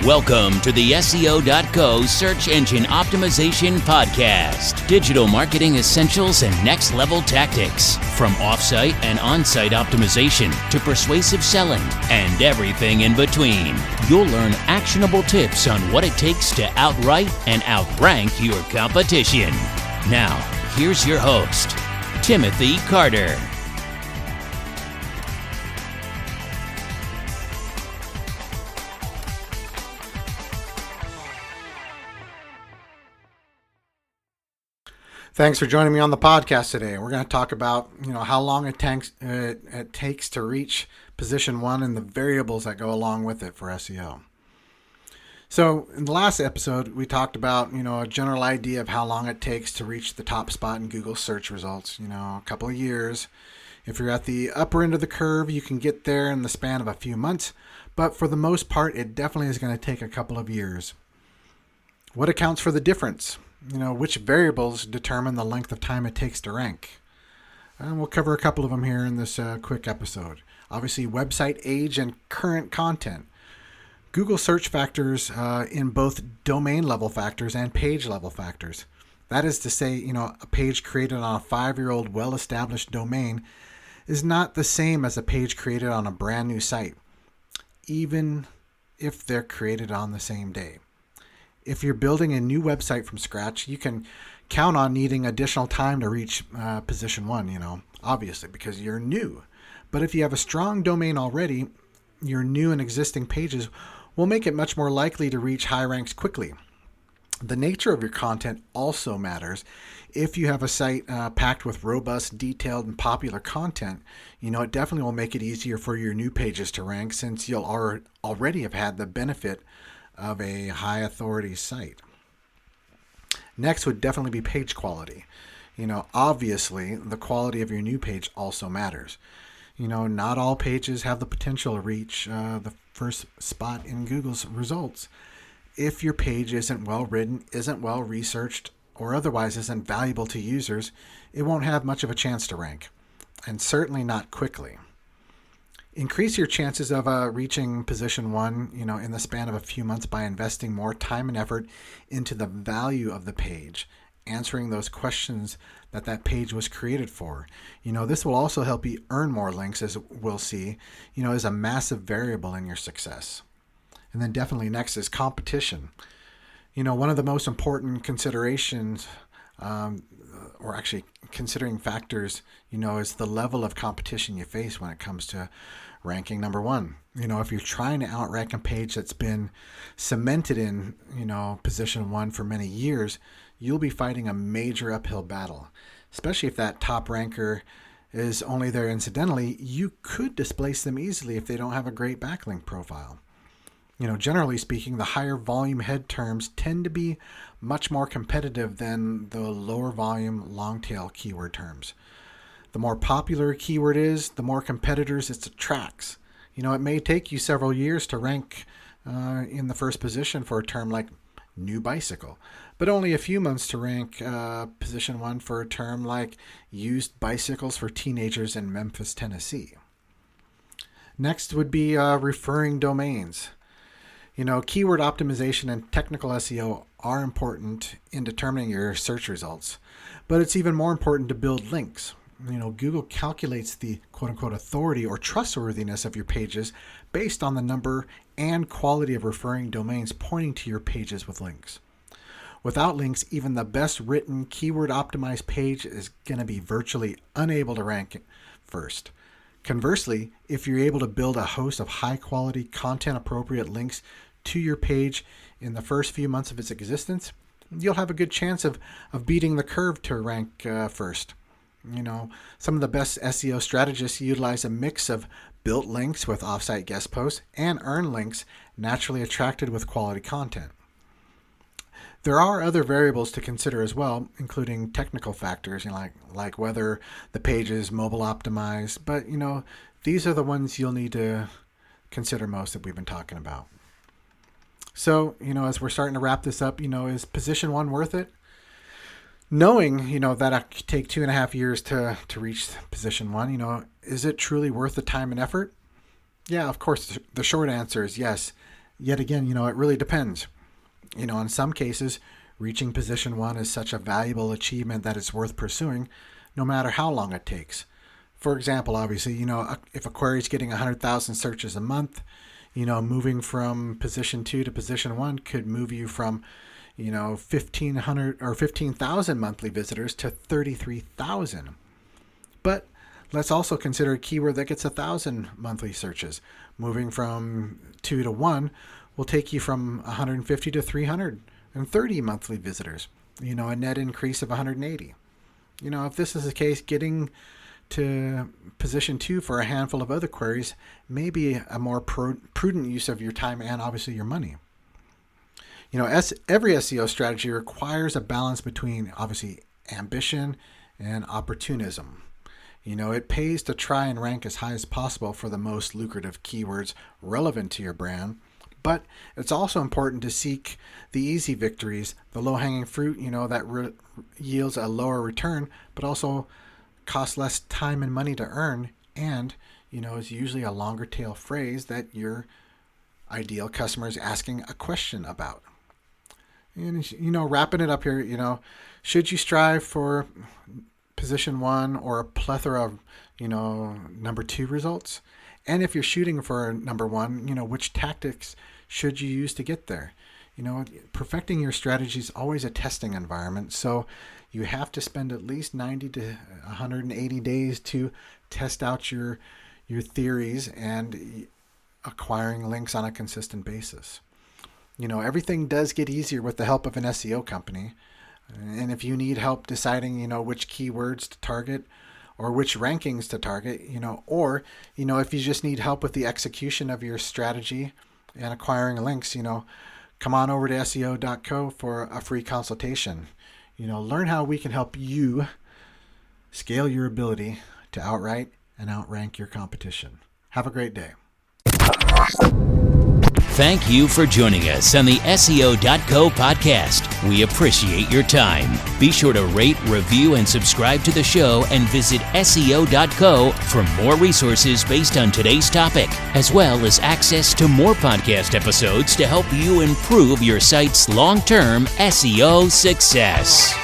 Welcome to the SEO.co Search Engine Optimization Podcast. Digital marketing essentials and next level tactics. From offsite and on-site optimization to persuasive selling and everything in between. You'll learn actionable tips on what it takes to outright and outrank your competition. Now, here's your host, Timothy Carter. Thanks for joining me on the podcast today. We're going to talk about, how long it takes to reach position one and the variables that go along with it for SEO. So in the last episode, we talked about, a general idea of how long it takes to reach the top spot in Google search results, a couple of years. If you're at the upper end of the curve, you can get there in the span of a few months, but for the most part, it definitely is going to take a couple of years. What accounts for the difference? Which variables determine the length of time it takes to rank? And we'll cover a couple of them here in this quick episode. Obviously, website age and current content. Google search factors in both domain level factors and page level factors. That is to say, a page created on a 5-year-old well-established domain is not the same as a page created on a brand new site, even if they're created on the same day. If you're building a new website from scratch, you can count on needing additional time to reach position one, obviously, because you're new. But if you have a strong domain already, your new and existing pages will make it much more likely to reach high ranks quickly. The nature of your content also matters. If you have a site packed with robust, detailed, and popular content, it definitely will make it easier for your new pages to rank since you'll already have had the benefit of a high authority site. Next would definitely be page quality. Obviously, the quality of your new page also matters. Not all pages have the potential to reach the first spot in Google's results. If your page isn't well written, isn't well researched, or otherwise isn't valuable to users, it won't have much of a chance to rank, and certainly not quickly. Increase your chances of reaching position one, in the span of a few months by investing more time and effort into the value of the page, answering those questions that page was created for. This will also help you earn more links, as we'll see, is a massive variable in your success. And then definitely next is competition. One of the most important considerations, or actually considering factors, is the level of competition you face when it comes to ranking number one. If you're trying to outrank a page that's been cemented in, position one for many years, you'll be fighting a major uphill battle. Especially if that top ranker is only there incidentally, you could displace them easily if they don't have a great backlink profile. Generally speaking, the higher volume head terms tend to be much more competitive than the lower volume long tail keyword terms. The more popular a keyword is, the more competitors it attracts. It may take you several years to rank in the first position for a term like new bicycle, but only a few months to rank position one for a term like used bicycles for teenagers in Memphis, Tennessee. Next would be referring domains. Keyword optimization and technical SEO are important in determining your search results, but it's even more important to build links. Google calculates the quote-unquote authority or trustworthiness of your pages based on the number and quality of referring domains pointing to your pages with links. Without links, even the best written keyword optimized page is going to be virtually unable to rank first. Conversely, if you're able to build a host of high-quality, content-appropriate links to your page in the first few months of its existence, you'll have a good chance of beating the curve to rank first. Some of the best SEO strategists utilize a mix of built links with offsite guest posts and earned links naturally attracted with quality content. There are other variables to consider as well, including technical factors, like whether the page is mobile optimized, but these are the ones you'll need to consider most that we've been talking about. So, as we're starting to wrap this up, is position one worth it? Knowing, that it could take 2.5 years to reach position one, is it truly worth the time and effort? Yeah, of course, the short answer is yes. Yet again, it really depends. In some cases, reaching position 1 is such a valuable achievement that it's worth pursuing, no matter how long it takes. For example, obviously, if a query is getting 100,000 searches a month, moving from position 2 to position 1 could move you from, 1,500 or 15,000 monthly visitors to 33,000. But let's also consider a keyword that gets 1,000 monthly searches. Moving from 2 to 1 will take you from 150 to 330 monthly visitors. A net increase of 180. If this is the case, getting to position 2 for a handful of other queries may be a more prudent use of your time and obviously your money. Every SEO strategy requires a balance between obviously ambition and opportunism. It pays to try and rank as high as possible for the most lucrative keywords relevant to your brand, but it's also important to seek the easy victories, the low-hanging fruit, that yields a lower return, but also costs less time and money to earn, and, is usually a longer tail phrase that your ideal customer is asking a question about. And, wrapping it up here, should you strive for position 1 or a plethora of, number 2 results? And if you're shooting for number 1, which tactics should you use to get there? Perfecting your strategy is always a testing environment, so you have to spend at least 90 to 180 days to test out your theories and acquiring links on a consistent basis. Everything does get easier with the help of an SEO company. And if you need help deciding, which keywords to target or which rankings to target, or, if you just need help with the execution of your strategy and acquiring links, come on over to SEO.co for a free consultation. Learn how we can help you scale your ability to outright and outrank your competition. Have a great day. Thank you for joining us on the SEO.co podcast. We appreciate your time. Be sure to rate, review, and subscribe to the show and visit SEO.co for more resources based on today's topic, as well as access to more podcast episodes to help you improve your site's long-term SEO success.